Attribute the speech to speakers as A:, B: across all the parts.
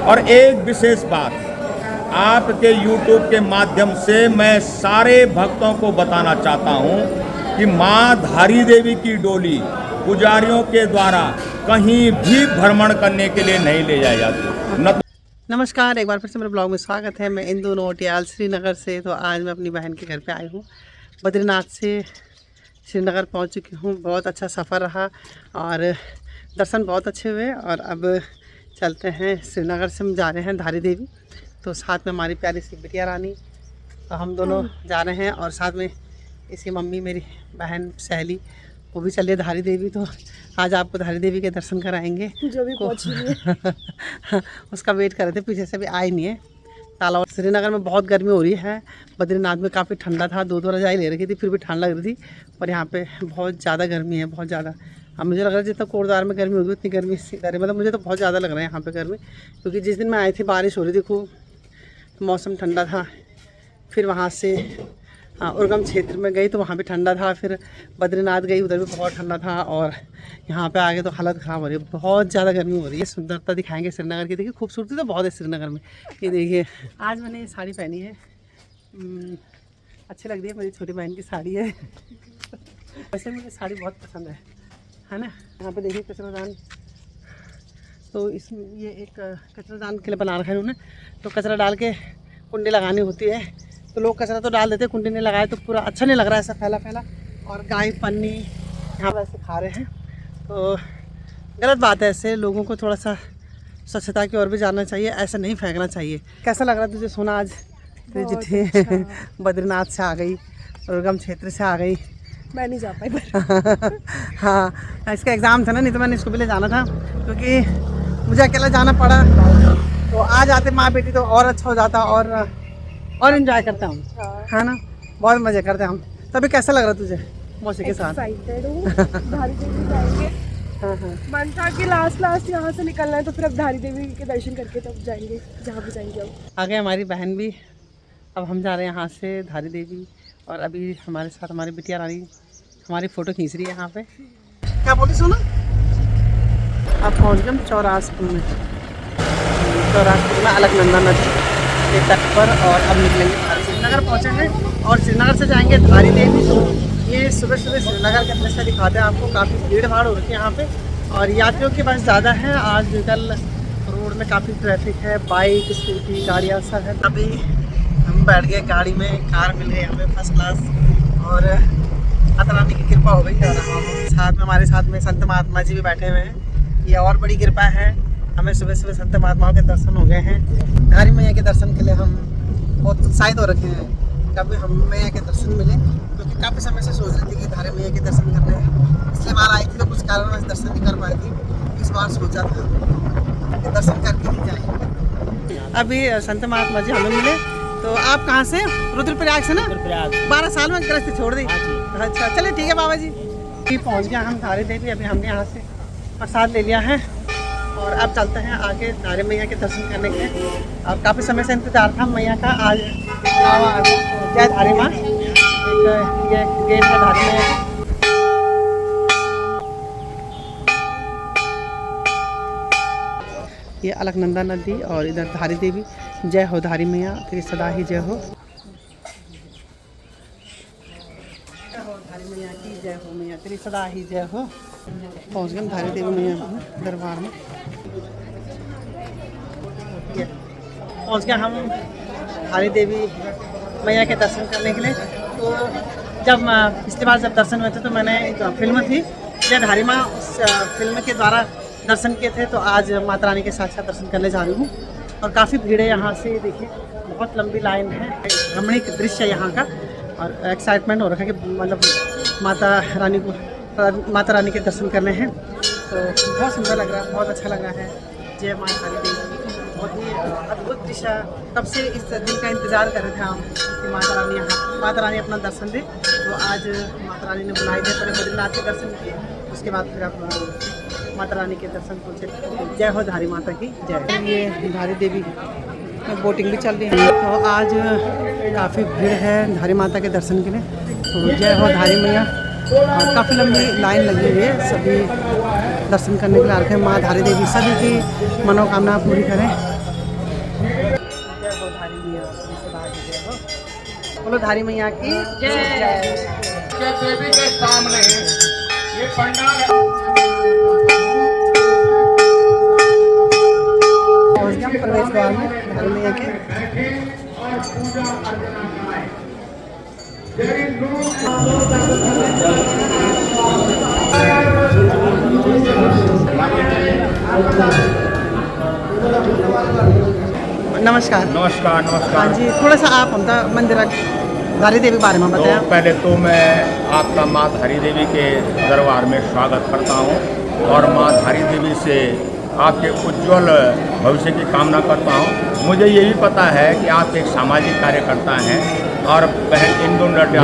A: और एक विशेष बात, आपके YouTube के माध्यम से मैं सारे भक्तों को बताना चाहता हूँ कि माँ धारी देवी की डोली पुजारियों के द्वारा कहीं भी भ्रमण करने के लिए नहीं ले जाई जाती। न
B: नमस्कार, एक बार फिर से मेरे ब्लॉग में स्वागत है। मैं इंदु नोटियाल श्रीनगर से। तो आज मैं अपनी बहन के घर पे आई हूँ। बद्रीनाथ से श्रीनगर पहुँच चुकी हूँ। बहुत अच्छा सफ़र रहा और दर्शन बहुत अच्छे हुए। और अब चलते हैं, श्रीनगर से हम जा रहे हैं धारी देवी। तो साथ में हमारी प्यारी सी बिटिया रानी, तो हम दोनों जा रहे हैं। और साथ में इसकी मम्मी, मेरी बहन सहेली, वो भी चलिए धारी देवी। तो आज आपको धारी देवी के दर्शन कराएंगे।
C: जो भी पहुंची है
B: उसका वेट कर रहे थे, पीछे से भी आई नहीं है ताला। श्रीनगर में बहुत गर्मी हो रही है। बद्रीनाथ में काफ़ी ठंडा था, दो रजाई ले रखी थी, फिर भी ठंड लग रही थी। पर यहाँ पे बहुत ज़्यादा गर्मी है, बहुत ज़्यादा। अब मुझे लग रहा है जितना कोटद्वार में गर्मी होगी उतनी गर्मी इधर है। मतलब मुझे तो बहुत ज़्यादा लग रहा है यहाँ पे गर्मी, क्योंकि जिस दिन मैं आई थी बारिश हो रही थी खूब, मौसम ठंडा था। फिर वहाँ से उर्गम क्षेत्र में गई तो वहाँ भी ठंडा था। फिर बद्रीनाथ गई, उधर भी बहुत ठंडा था। और यहाँ पे आगे तो हालत ख़राब हो रही है, बहुत ज़्यादा गर्मी हो रही है। सुंदरता दिखाएंगे श्रीनगर की। देखिए खूबसूरती तो बहुत है श्रीनगर में। ये देखिए, आज मैंने ये साड़ी पहनी है, अच्छी लग रही है। मेरी छोटी बहन की साड़ी है। वैसे मुझे साड़ी बहुत पसंद है ना। यहाँ पे देखिए कचरादान, तो इसमें ये एक कचरादान के लिए बना रखा है उन्होंने। तो कचरा डाल के कुंडी लगानी होती है, तो लोग कचरा तो डाल देते हैं, कुंडी नहीं लगाए तो पूरा अच्छा नहीं लग रहा है, ऐसा फैला फैला। और गाय पन्नी यहाँ वैसे खा रहे हैं, तो गलत बात है। ऐसे लोगों को थोड़ा सा स्वच्छता की ओर भी जाना चाहिए, ऐसा नहीं फेंकना चाहिए। कैसा लग रहा है तुझे सोना आज? अच्छा। बद्रीनाथ से आ गई, दुर्गम क्षेत्र से आ गई।
C: मैं नहीं जा पाई
B: हाँ, इसका एग्ज़ाम था ना, नहीं तो मैंने इसको भी ले जाना था, क्योंकि मुझे अकेला जाना पड़ा। तो आ जाते माँ बेटी तो और अच्छा हो जाता, और एंजॉय करते हम, है ना। बहुत मज़े करते हम। तभी कैसा लग रहा तुझे मौसी के साथ?
C: एक्साइटेड हूँ। धारी देवी जाएंगे।
B: हाँ।
C: मन था कि लास्ट यहाँ से निकलना है, तो फिर अब धारी देवी के दर्शन करके तब जाएंगे जहाँ भी जाएंगे। अब
B: आगे हमारी बहन भी, अब हम जा रहे हैं यहाँ से धारी देवी। और अभी हमारे साथ हमारी बिटिया रानी हमारी फ़ोटो खींच रही है यहाँ पे। क्या बोली सोना? अब पहुँच गए हम चौरासपुर में। चौरासपुर में अलकनंदा नदी के तट पर। और अब निकलेंगे, श्रीनगर पहुँचे हैं और श्रीनगर से जाएंगे धारी देवी। तो ये सुबह सुबह श्रीनगर के दृश्य दिखाते हैं आपको। काफ़ी भीड़ भाड़ हो रही है यहाँ पे, और यात्रियों की बस ज़्यादा है। आज कल रोड में काफ़ी ट्रैफिक है, बाइक, स्कूटी, गाड़ियाँ सब है। अभी हम बैठ गए गाड़ी में, कार मिल गई हमें फर्स्ट क्लास। और माता रानी की कृपा हो गई। और साथ में हमारे साथ में संत महात्मा जी भी बैठे हुए हैं, ये और बड़ी कृपा है। हमें सुबह सुबह संत महात्माओं के दर्शन हो गए हैं। धारी मैया के दर्शन के लिए हम बहुत उत्साहित हो रखे हैं, कभी हम मैया के दर्शन मिले, क्योंकि काफ़ी समय से सोच रही थी कि धारी मैया के दर्शन करने हैं। पिछली बार आई थी तो कुछ कारणवश दर्शन नहीं कर पाई थी। इस बार सोचा था कि दर्शन करके ही जाएंगे। अभी संत महात्मा जी हमें मिले। तो आप कहाँ से? रुद्रप्रयाग से ना? 12 साल में गृहस्थी छोड़ दी। अच्छा, चलिए ठीक है बाबा जी। पहुँच गया हम धारी देवी। अभी हमने यहाँ से प्रसाद ले लिया है और अब चलते हैं आगे धारी मैया के दर्शन करने के लिए। अब काफ़ी समय से इंतजार था मैया का। आज जय धारी माँ, एक ये गेट है धारी मैया का। ये अलकनंदा नदी और इधर धारी देवी। जय हो धारी मैया, तेरी सदा ही जय हो। धारी मैया की जय हो, मैया तेरी सदा ही जय हो। पहुँच गए धारी देवी मैया दरबार में। पहुँच गए हम धारी देवी मैया के दर्शन करने के लिए। तो जब पिछली बार जब दर्शन हुए थे तो मैंने एक फिल्म थी जय धारी माँ, उस फिल्म के द्वारा दर्शन किए थे। तो आज माता रानी के साक्षात दर्शन करने जा रही हूँ। और काफ़ी भीड़ है यहाँ से, देखिए बहुत लंबी लाइन है। रमणीक दृश्य है यहाँ का, और एक्साइटमेंट हो रखा है कि मतलब माता रानी के दर्शन करने हैं। तो बहुत सुंदर लग रहा है, बहुत अच्छा लग रहा है। जय माँ धारी देवी, बहुत ही अद्भुत दृश्य। तब से इस दिन का इंतज़ार कर रहे थे हम कि माता रानी अपना दर्शन दे। तो आज माता रानी ने बुलाई थे, पहले बद्रीनाथ के दर्शन किए, उसके बाद फिर आप माता रानी के दर्शन पहुँचे। जय हो धारी माता की जय। ये धारी देवी बोटिंग भी चल रही है। तो आज काफ़ी भीड़ है धारी माता के दर्शन के लिए। तो जय हो धारी मैया। और काफ़ी लंबी लाइन लगी हुई है, सभी दर्शन करने के लिए आ रखे हैं। माँ धारी देवी सभी की मनोकामना पूरी करें। बोलो धारी मैया की जय।
A: देवी के सामने ये पंडाल है।
B: पहुंच गए हम प्रवेश द्वार में धारी मैया के। नमस्कार।
A: नमस्कार
B: हाँ
A: नमस्कार।
B: जी, थोड़ा सा आप हम मंदिर धारी देवी के बारे में
A: तो
B: बताएं।
A: पहले तो मैं आपका माँ धारी देवी के दरबार में स्वागत करता हूँ और माँ धारी देवी से आपके उज्जवल भविष्य की कामना करता हूँ। मुझे ये भी पता है कि आप एक सामाजिक कार्यकर्ता हैं और बहन इंदु नड्डा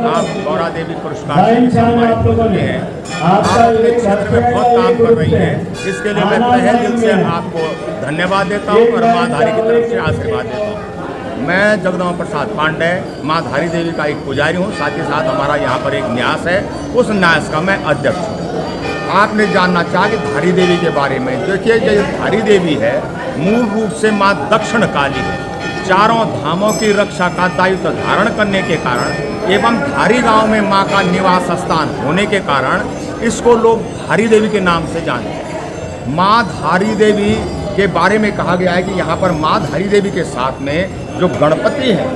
A: आप गौरा देवी पुरस्कार से सम्मानित हो चुके हैं। आप अपने क्षेत्र में बहुत काम कर रही हैं, इसके लिए मैं तहे दिल से आपको धन्यवाद देता हूँ और माँ धारी की तरफ से आशीर्वाद देता हूँ। मैं जगदम्बा प्रसाद पांडे माँ धारी देवी का एक पुजारी हूँ, साथ ही साथ हमारा यहाँ पर एक न्यास है, उस न्यास का मैं अध्यक्ष हूँ। आपने जानना चाहा कि धारी देवी के बारे में। देखिए, जो धारी देवी है मूल रूप से माँ दक्षिण काली है। चारों धामों की रक्षा का दायित्व धारण करने के कारण एवं धारी गांव में माँ का निवास स्थान होने के कारण इसको लोग धारी देवी के नाम से जानते हैं। माँ धारी देवी के बारे में कहा गया है कि यहाँ पर माँ धारी देवी के साथ में जो गणपति है,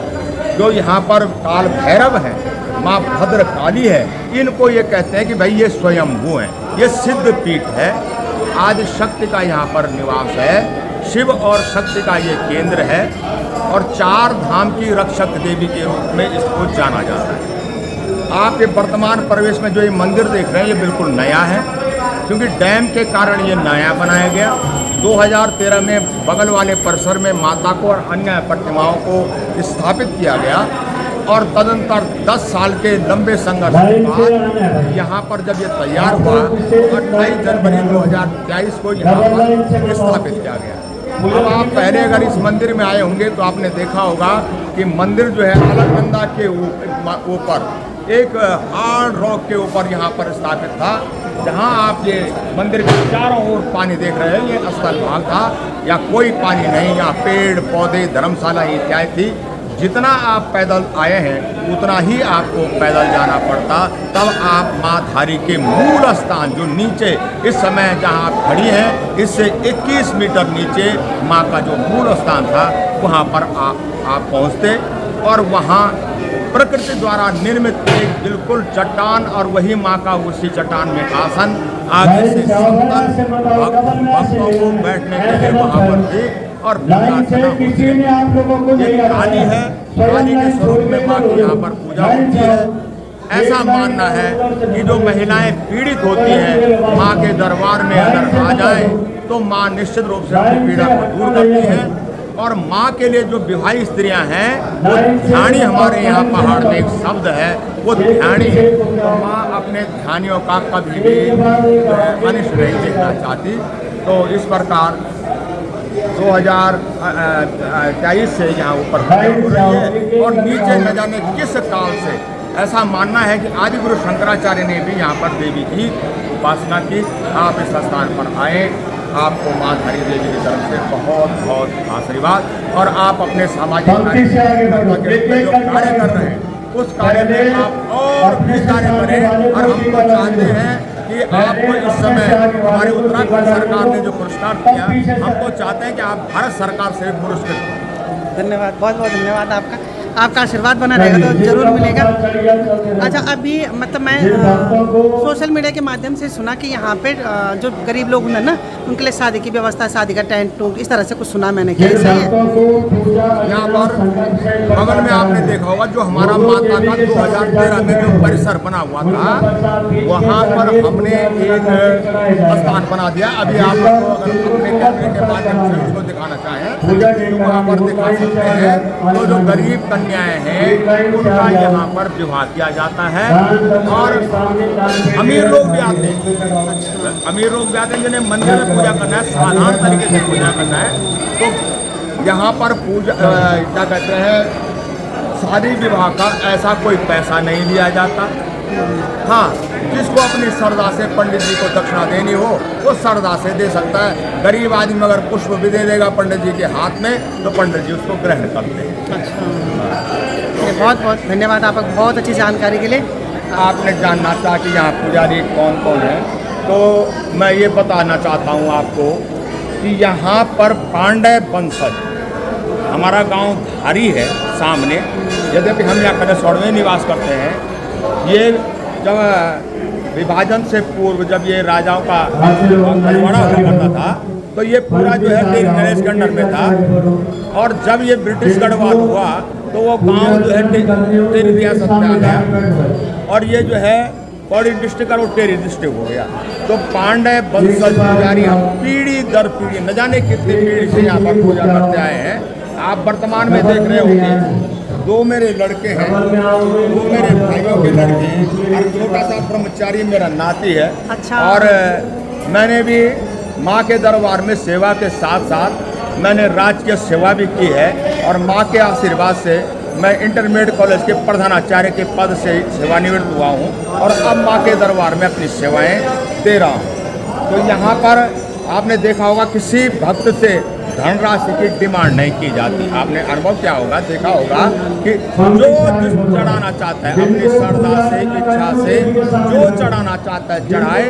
A: जो यहाँ पर काल भैरव है, माँ भद्र काली है, इनको ये कहते हैं कि भाई ये स्वयंभू हैं, ये सिद्ध पीठ है। आदि शक्ति का यहाँ पर निवास है, शिव और शक्ति का ये केंद्र है और चार धाम की रक्षक देवी के रूप में इसको जाना जाता है। आप ये वर्तमान प्रवेश में जो ये मंदिर देख रहे हैं, ये बिल्कुल नया है क्योंकि डैम के कारण ये नया बनाया गया। 2013 में बगल वाले परिसर में माता को और अन्य प्रतिमाओं को स्थापित किया गया और तदंतर 10 साल के लंबे संघर्ष के बाद यहाँ पर जब ये तैयार हुआ तो 28 जनवरी 2023 को यहाँ पर स्थापित किया गया। अब आप पहले अगर इस मंदिर में आए होंगे तो आपने देखा होगा कि मंदिर जो है अलकनंदा के ऊपर एक हार्ड रॉक के ऊपर यहाँ पर स्थापित था। जहाँ आप ये मंदिर के चारों ओर पानी देख रहे हैं, ये स्थल भाग था, या कोई पानी नहीं, यहाँ पेड़ पौधे धर्मशाला इत्यादि थी। जितना आप पैदल आए हैं उतना ही आपको पैदल जाना पड़ता, तब आप माँ धारी के मूल स्थान जो नीचे इस समय जहाँ आप खड़ी हैं इससे 21 मीटर नीचे माँ का जो मूल स्थान था वहाँ पर आप पहुँचते और वहाँ प्रकृति द्वारा निर्मित एक बिल्कुल चट्टान और वही माँ का उसी चट्टान में आसन आगे से भक्तों को बैठने के लिए वहाँ पर थी और ये काली है, काली के स्वरूप में माँ की यहाँ पर पूजा होती है। ऐसा मानना है कि जो महिलाएं पीड़ित होती हैं माँ के दरबार में अगर आ जाए तो माँ निश्चित रूप से उनकी पीड़ा को दूर करती है। और माँ के लिए जो विवाही स्त्रियां हैं वो ध्यानी, हमारे यहाँ पहाड़ में एक शब्द है वो ध्यानी है। तो माँ अपने ध्यानियों का कभी भी अनिष्ट नहीं देखना चाहती। तो इस प्रकार 2023 से यहाँ ऊपर हो रही है और नीचे न जाने किस काल से ऐसा मानना है कि आदि गुरु शंकराचार्य ने भी यहाँ पर देवी की उपासना की। आप इस स्थान पर आए, आपको माँ धारी देवी की तरफ से बहुत बहुत आशीर्वाद। और आप अपने सामाजिक कार्य कर रहे हैं उस कार्य में आप और भी कार्य करें। और हम तो चाहते हैं कि आपको इस समय हमारी उत्तराखंड सरकार ने जो पुरस्कार दिया, हम तो चाहते हैं कि आप भारत सरकार से पुरस्कृत।
B: धन्यवाद, बहुत बहुत धन्यवाद आपका। आपका आशीर्वाद बना रहेगा तो जरूर मिलेगा। अच्छा, अभी मतलब मैं सोशल मीडिया के माध्यम से सुना कि यहाँ पे जो गरीब लोग हैं ना उनके लिए शादी की व्यवस्था, शादी का टेंट टूट इस तरह से कुछ सुना मैंने। क्या सही है?
A: यहाँ पर बगल में आपने देखा होगा जो हमारा माता का 2013 में जो परिसर बना हुआ था वहाँ पर हमने एक स्थान बना दिया। अभी आप अगर अपने कैमरे के माध्यम से उसको दिखाना चाहें तो वहाँ पर दिखा सकते हैं। तो जो गरीब कन्याएं हैं उनका यहाँ पर विवाह किया जाता है और अमीर लोग भी आते हैं। अमीर लोग भी आते हैं जिन्हें मंदिर में पूजा करना है, साधारण तरीके से पूजा करना है। तो यहाँ पर पूजा क्या कहते हैं, शादी विवाह का ऐसा कोई पैसा नहीं लिया जाता। हाँ, जिसको अपनी श्रद्धा से पंडित जी को दक्षिणा देनी हो वो श्रद्धा से दे सकता है। गरीब आदमी अगर पुष्प भी दे देगा पंडित जी के हाथ में तो पंडित जी उसको ग्रहण करते हैं।
B: अच्छा। बहुत बहुत धन्यवाद आपका, बहुत अच्छी जानकारी के लिए।
A: आपने जानना चाहा कि यहाँ पुजारी कौन कौन है, तो मैं ये बताना चाहता हूँ आपको कि यहाँ पर पांडे वंशज, हमारा गांव धारी है सामने, यद्यपि हम यहाँ कलेश्वर में निवास करते हैं। ये जब विभाजन से पूर्व जब ये राजाओं का बड़ा हुआ करता था, तो ये पूरा जो है टेरी नरेश के अंडर में था। और जब ये ब्रिटिश गढ़वाल हुआ तो वो गांव जो है टेरी रियासत में आ गया, और ये जो है पौड़ी डिस्ट्रिक्ट और वो टेरी डिस्ट्रिक्ट हो गया। तो पांडे वंशज पुजारी हम पीढ़ी दर पीढ़ी, न जाने कितनी पीढ़ी से यहाँ पर पूजा करते आए हैं। आप वर्तमान में देख रहे होंगे, 2 मेरे लड़के हैं, 2 मेरे भाइयों के लड़के हैं, और छोटा सा ब्रह्मचारी मेरा नाती है।
B: अच्छा।
A: और मैंने भी माँ के दरबार में सेवा के साथ साथ मैंने राजकीय सेवा भी की है, और माँ के आशीर्वाद से मैं इंटरमीडिएट कॉलेज के प्रधानाचार्य के पद से सेवानिवृत्त हुआ हूँ, और अब माँ के दरबार में अपनी सेवाएं दे रहा हूँ। तो यहाँ पर आपने देखा होगा किसी भक्त से धनराशि की डिमांड नहीं की जाती। आपने अनुभव क्या होगा, देखा होगा कि जो जिस चढ़ाना चाहता है अपनी श्रद्धा से, इच्छा से जो चढ़ाना चाहता है चढ़ाए,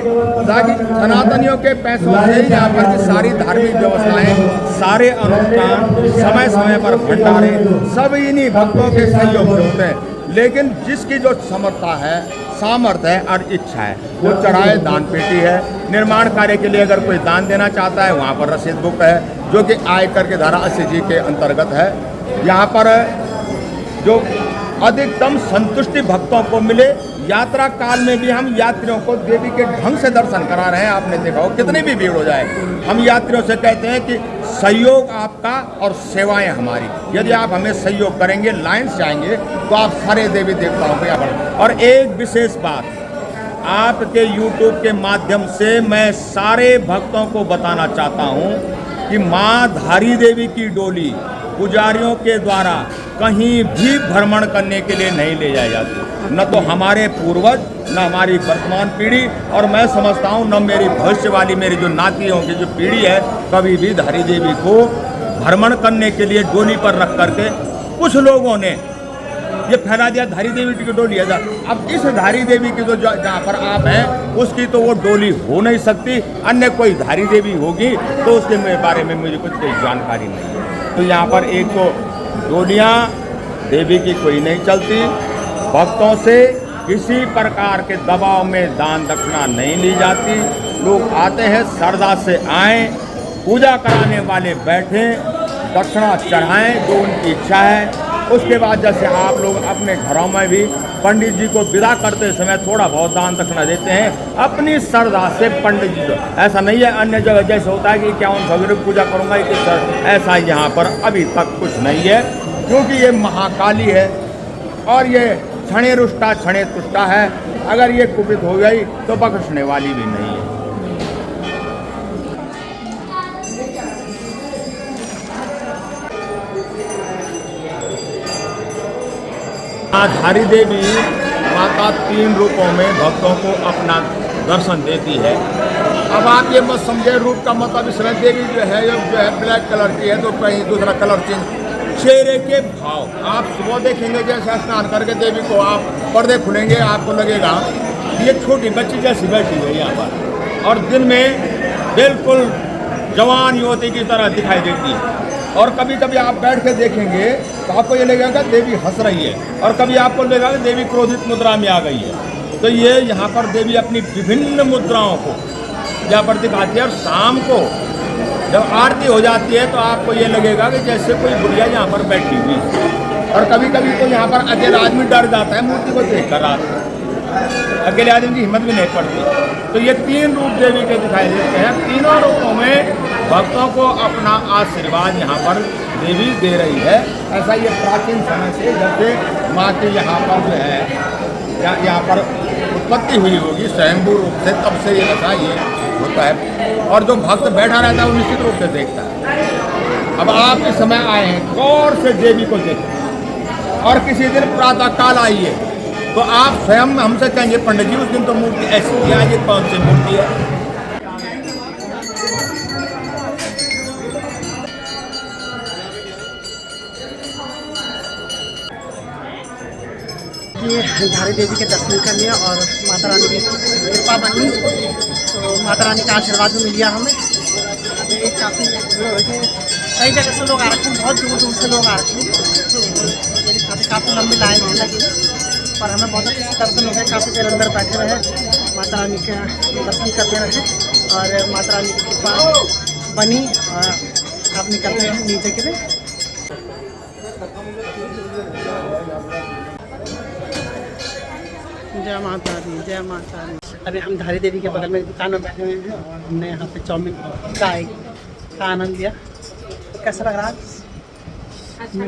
A: ताकि सनातनियों के पैसों से यहाँ पर की सारी धार्मिक व्यवस्थाएं, सारे अनुष्ठान, समय समय पर भंडारे सब इन्हीं भक्तों के सहयोग से होते हैं। लेकिन जिसकी जो समर्था है, सामर्थ्य है और इच्छा है, वो चढ़ाए। दान पेटी है, निर्माण कार्य के लिए अगर कोई दान देना चाहता है, वहाँ पर रसीद बुक है, जो कि आयकर के धारा 80 जी के अंतर्गत है। यहाँ पर जो अधिकतम संतुष्टि भक्तों को मिले, यात्रा काल में भी हम यात्रियों को देवी के ढंग से दर्शन करा रहे हैं। आपने देखा हो कितनी भी भीड़ हो जाए, हम यात्रियों से कहते हैं कि सहयोग आपका और सेवाएं हमारी। यदि आप हमें सहयोग करेंगे, लाइन से आएंगे, तो आप सारे देवी देवताओं को यहाँ पर। और एक विशेष बात, आपके YouTube के माध्यम से मैं सारे भक्तों को बताना चाहता हूँ कि माँ धारी देवी की डोली पुजारियों के द्वारा कहीं भी भ्रमण करने के लिए नहीं ले जाई जाती। न तो हमारे पूर्वज, न हमारी वर्तमान पीढ़ी, और मैं समझता हूँ न मेरी भविष्य वाली मेरी जो नातियों की जो पीढ़ी है, कभी भी धारी देवी को भ्रमण करने के लिए डोली पर रख करके कुछ लोगों ने ये फैला दिया धारी देवी की डोली है। अब इस धारी देवी की तो जहाँ पर आप हैं उसकी तो वो डोली हो नहीं सकती, अन्य कोई धारी देवी होगी तो उसके बारे में मुझे कुछ कोई जानकारी नहीं है। तो यहाँ पर एक तो डोलियाँ देवी की कोई नहीं चलती, भक्तों से किसी प्रकार के दबाव में दान दक्षिणा नहीं ली जाती। लोग आते हैं, श्रद्धा से आएँ, पूजा कराने वाले बैठें, दक्षिणा चढ़ाएं जो उनकी इच्छा है। उसके बाद जैसे आप लोग अपने घरों में भी पंडित जी को विदा करते समय थोड़ा बहुत दान दक्षिणा देते हैं अपनी श्रद्धा से पंडित जी को। ऐसा नहीं है अन्य जगह जैसे होता है कि क्या उन भगवान की पूजा करूँगा, ऐसा यहाँ पर अभी तक कुछ नहीं है, क्योंकि ये महाकाली है और ये क्षणे रुष्टा क्षणे तुष्टा है। अगर ये कुपित हो गई तो बख्शने वाली भी नहीं है। धारी देवी माता 3 रूपों में भक्तों को अपना दर्शन देती है। अब आप ये मत समझे रूप का मतलब इस देवी जो है ब्लैक कलर की है तो कहीं दूसरा कलर चेंज। चेहरे के भाव आप सुबह देखेंगे, जैसे स्नान करके देवी को आप पर्दे खुलेंगे, आपको लगेगा ये छोटी बच्ची जैसी बैठी है यहाँ पर, और दिन में बिल्कुल जवान युवती की तरह दिखाई देती है। और कभी कभी आप बैठ के देखेंगे तो आपको ये लगेगा देवी हंस रही है, और कभी आपको लगेगा कि देवी क्रोधित मुद्रा में आ गई है। तो ये यहाँ पर देवी अपनी विभिन्न मुद्राओं को यहाँ पर दिखाती है। और शाम को जब आरती हो जाती है तो आपको ये लगेगा कि जैसे कोई बुढ़िया यहाँ पर बैठी हुई है। और कभी कभी तो यहाँ पर अकेला आदमी डर जाता है मूर्ति को देख कर, रात अकेले आदमी की हिम्मत भी नहीं पड़ती। तो ये 3 रूप देवी के दिखाई देते हैं। तीनों रूपों में भक्तों को अपना आशीर्वाद यहाँ पर देवी दे रही है। ऐसा ये प्राचीन समय से जब से माँ की यहाँ पर जो है यहाँ पर उत्पत्ति हुई होगी स्वयंभू रूप से, तब से ये ऐसा ये होता है। और जो भक्त बैठा रहता है वो निश्चित रूप से देखता है। अब आप इस समय आए हैं, गौर से देवी को देखें, और किसी दिन प्रातः काल आइए तो आप स्वयं हमसे कहेंगे पंडित जी उस दिन तो मूर्ति ऐसी थी, आज ये कौन सी मूर्ति है।
B: ये धारी देवी के दर्शन कर लिया और माता रानी की कृपा बनी, तो माता रानी का आशीर्वाद भी मिल गया हमें। अभी काफ़ी कई जगह से लोग आ रखे हैं, बहुत दूर दूर से लोग आ रखे हैं, काफ़ी लंबी लाइन होने लगी पर हमें बहुत अच्छे से दर्शन हो गए। काफ़ी देर अंदर बैठे रहे, माता रानी के दर्शन करते रहे और माता रानी की कृपा बनी और आप निकलते हैं नीचे के लिए। जय माता दी, जय माता दी। अभी हम धारी देवी के बगल में दुकान में बैठे हुए हैं और हमने यहाँ पे चाउमीन चाय का आनंद लिया। तो कैसा लग रहा है?
D: अच्छा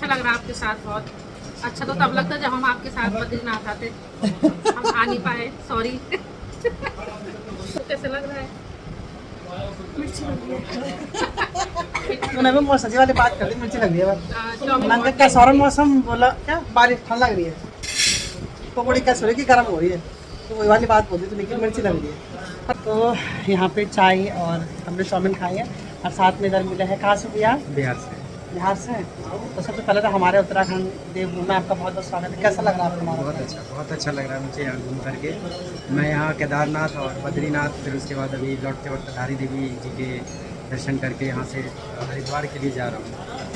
D: लग रहा है आपके साथ। बहुत अच्छा तो तब लगता जब हम आपके साथ बद्रीनाथ आते, हम आ नहीं पाए, सॉरी। तो कैसा लग रहा है?
B: तूने भी मौसम वाली बात कर दी, मिर्ची लग रही है। मैंने क्या सौरन मौसम बोला, क्या बारिश ठंड लग रही है, पकौड़ी कैसे हो रही है कि गर्म हो रही है, तो वही वाली बात बोली, तो लेकिन मिर्ची लग रही है। तो यहाँ पे चाय और हमने चाउमीन खाई है और साथ में इधर मिले हैं। कहाँ से भैया? बिहार से। तो सबसे पहले तो हमारे उत्तराखंड देवभूमि में आपका बहुत बहुत स्वागत है। कैसा लग रहा है आपको?
E: बहुत अच्छा लग रहा है मुझे यहाँ घूम करके। मैं यहाँ केदारनाथ और बद्रीनाथ, फिर उसके बाद अभी लौटते वक्त धारी देवी जी के दर्शन करके यहाँ से हरिद्वार के लिए जा रहा हूँ।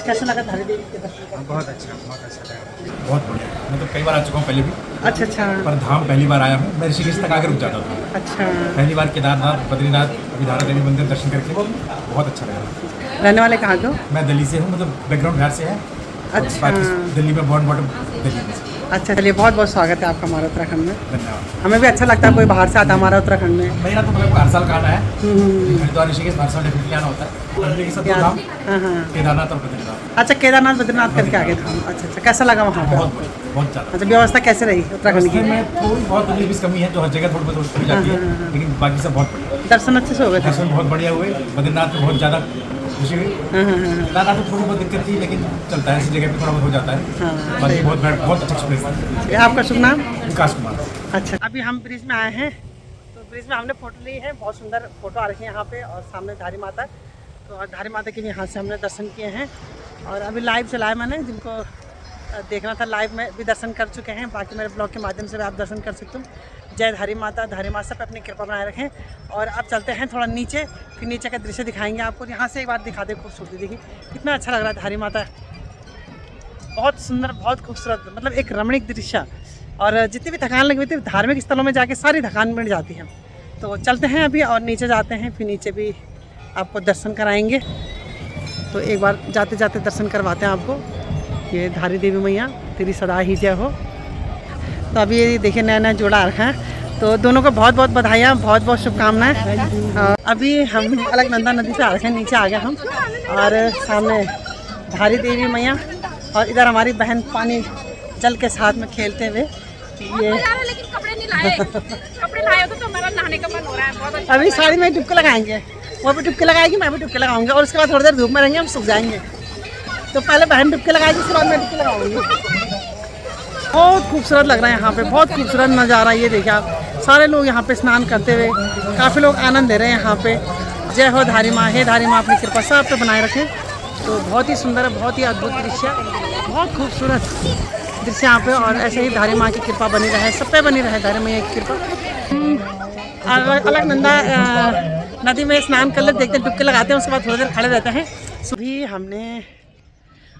B: कैसा लगा धारी देवी के दर्शन?
E: बहुत अच्छा लगा।
F: बहुत बढ़िया। मैं तो कई बार आ चुका हूँ पहले भी,
B: अच्छा अच्छा।
F: पर धाम पहली बार आया हूँ। मैं ऋषिकेश तक आकर रुक जाता था।
B: अच्छा,
F: पहली बार केदारनाथ, बद्रीनाथ, अभी धारा देवी मंदिर दर्शन करके बहुत अच्छा लगा।
B: रहने वाले कहाँ के हो?
F: मैं दिल्ली से हूँ, मतलब बैकग्राउंड बिहार से है।
B: अच्छा।
F: बाकी दिल्ली में बॉर्न बॉटम दिल्ली में।
B: अच्छा, चलिए बहुत बहुत स्वागत है आपका हमारे उत्तराखंड में।
F: धन्यवाद।
B: हमें भी अच्छा लगता है कोई बाहर से आता है हमारा उत्तराखंड में।
F: मेरा तो मतलब हर साल का आना है। हरिद्वार ऋषिकेश हर साल डेफिनेटली आना होता है। फैमिली के साथ दो धाम,
B: हाँ हाँ।
F: केदारनाथ और बद्रीनाथ।
B: अच्छा, केदारनाथ बद्रीनाथ करके आगे धाम। अच्छा अच्छा, कैसा लगा वहाँ पे?
F: बहुत ज़्यादा।
B: अच्छा, व्यवस्था कैसे रही उत्तराखंड की?
F: में थोड़ी बहुत तकलीफ इस कमी है जो हर जगह थोड़ी बहुत हो जाती है, लेकिन बाकी सब बहुत बढ़िया।
B: दर्शन अच्छे से हो गए थे?
F: दर्शन बहुत बढ़िया हुए। बद्रीनाथ में बहुत ज़्यादा खुशी हुई। केदारनाथ में थोड़ी बहुत दिक्कत थी, लेकिन चलता है, ऐसी जगह पे थोड़ा बहुत हो जाता है। बाकी बहुत अच्छा एक्सपीरियंस था।
B: आपका शुभ नाम?
F: विकास कुमार।
B: अच्छा, अभी हम ब्रिज में आए हैं, तो ब्रिज में हमने फ़ोटो ली है। बहुत सुंदर फ़ोटो आ रही है यहाँ पे और सामने धारी माता, तो धारी माता के भी यहाँ से हमने दर्शन किए हैं। और अभी लाइव चलाया मैंने, जिनको देखना था लाइव में भी दर्शन कर चुके हैं, बाकी मेरे ब्लॉग के माध्यम से भी आप दर्शन कर सकते हो। जय धारी माता, धारी माता सब पे अपनी कृपा बनाए रखें। और अब चलते हैं थोड़ा नीचे, फिर नीचे का दृश्य दिखाएंगे आपको। यहाँ से एक बार दिखा दे, खूबसूरती देखिए कितना अच्छा लग रहा है। धारी माता बहुत सुंदर, बहुत खूबसूरत, मतलब एक रमणीक दृश्य। और जितनी भी थकान लगी हुई थी धार्मिक स्थलों में जाके सारी थकान मिट जाती है। तो चलते हैं अभी और नीचे जाते हैं, फिर नीचे भी आपको दर्शन कराएंगे। तो एक बार जाते जाते दर्शन करवाते हैं आपको। ये धारी देवी मैया तेरी सदा ही जय हो। तो अभी ये देखिए नया नया जोड़ा रखा है, तो दोनों को बहुत बहुत बधाइयाँ, बहुत बहुत शुभकामनाएं। अभी हम अलकनंदा नदी से आ रखे हैं, नीचे आ गए हम और सामने धारी देवी मैया और इधर हमारी बहन पानी जल के साथ में खेलते हुए। ये
D: लेकिन कपड़े नहीं लाए। कपड़े लाए तो मेरा नहाने का मन हो रहा है। बहुत अच्छा।
B: अभी साड़ी में डुबके लगाएंगे, वो भी डुबके लगाएगी, मैं भी डुबके लगाऊंगी और उसके बाद थोड़ी देर धूप में रहेंगे, हम सूख जाएंगे। तो पहले बहन डुबके लगाएगी, उसके बाद मैं डुबके लगाऊंगी। बहुत खूबसूरत लग रहा है यहाँ पे, बहुत खूबसूरत नज़ारा। ये देखिए आप, सारे लोग यहाँ पे स्नान करते हुए, काफ़ी लोग आनंद ले रहे हैं यहाँ पे। जय हो धारी माँ, हे धारी माँ अपनी कृपा सब पे बनाए रखें। तो बहुत ही सुंदर है, बहुत ही अद्भुत दृश्य, बहुत खूबसूरत दृश्य यहाँ पे। और ऐसे ही धारी माँ की कृपा बनी रहे, सब पे बनी रहे धारी मैया की कृपा। अलकनंदा नदी में स्नान कर ले, देखते डुबके लगाते हैं, उसके बाद थोड़ी देर खड़े रहते हैं।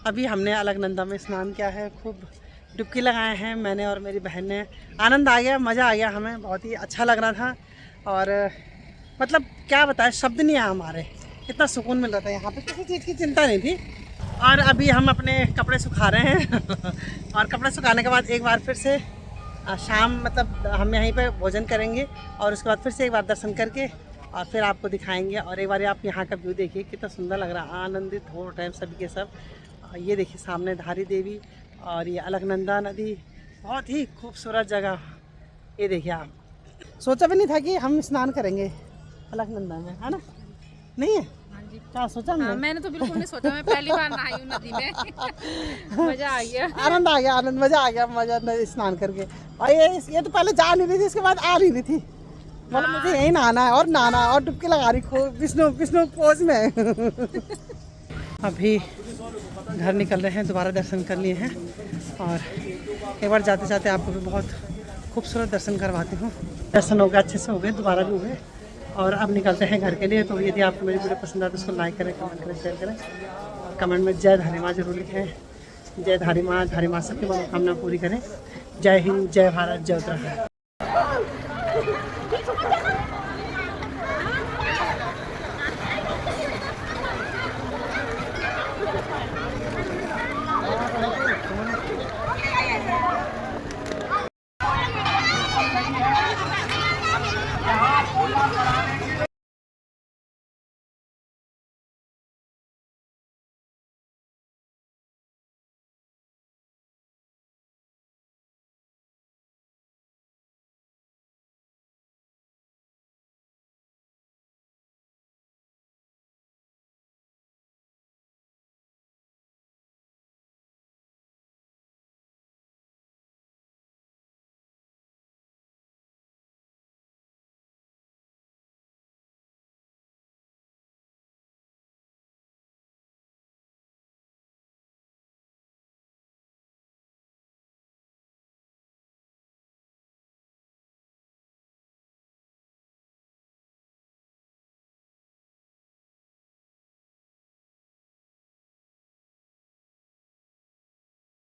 B: अभी हमने अलकनंदा में स्नान किया है, खूब डुबकी लगाए हैं मैंने और मेरी बहन ने। आनंद आ गया, मज़ा आ गया हमें, बहुत ही अच्छा लग रहा था। और मतलब क्या बताएं, शब्द नहीं आया हमारे, इतना सुकून मिल रहा था यहाँ पे, किसी चीज़ की चिंता नहीं थी। और अभी हम अपने कपड़े सुखा रहे हैं और कपड़े सुखाने के बाद एक बार फिर से शाम, मतलब हम यहीं पे भोजन करेंगे और उसके बाद फिर से एक बार दर्शन करके और फिर आपको दिखाएंगे। और एक बार आप यहाँ का व्यू देखिए, कितना सुंदर लग रहा है, आनंदित हो रहे हैं सभी के सब। ये देखिए सामने धारी देवी और ये अलकनंदा नदी, बहुत ही खूबसूरत जगह। ये देखिए आप, सोचा भी नहीं था कि हम स्नान करेंगे अलकनंदा में, है ना? नहीं है? क्या सोचा हमने?
D: मैंने तो बिल्कुल नहीं सोचा, मैं पहली बार नहाई हूँ नदी में। मजा आ गया,
B: आनंद आ गया, आनंद, मजा आ गया, मजा स्नान करके। और ये तो पहले जा नहीं रही थी, इसके बाद आ नहीं रही थी, मतलब मुझे यही नहाना है और नहाना है और डुबकी लगा रही खूब विष्णु पोज में। अभी घर निकल रहे हैं, दोबारा दर्शन कर लिए हैं और एक बार जाते जाते आपको भी बहुत खूबसूरत दर्शन करवाती हूँ। दर्शन हो गए, अच्छे से हो गए, दोबारा भी हुए और अब निकलते हैं घर के लिए। तो यदि आपको मेरी वीडियो पसंद आए तो उसको लाइक करें, कमेंट करें, शेयर करें और कमेंट में जय धारी माँ जरूर लिखें। जय धारी माँ सबकी मनोकामना पूरी करें। जय हिंद, जय भारत, जय उत्तराखंड।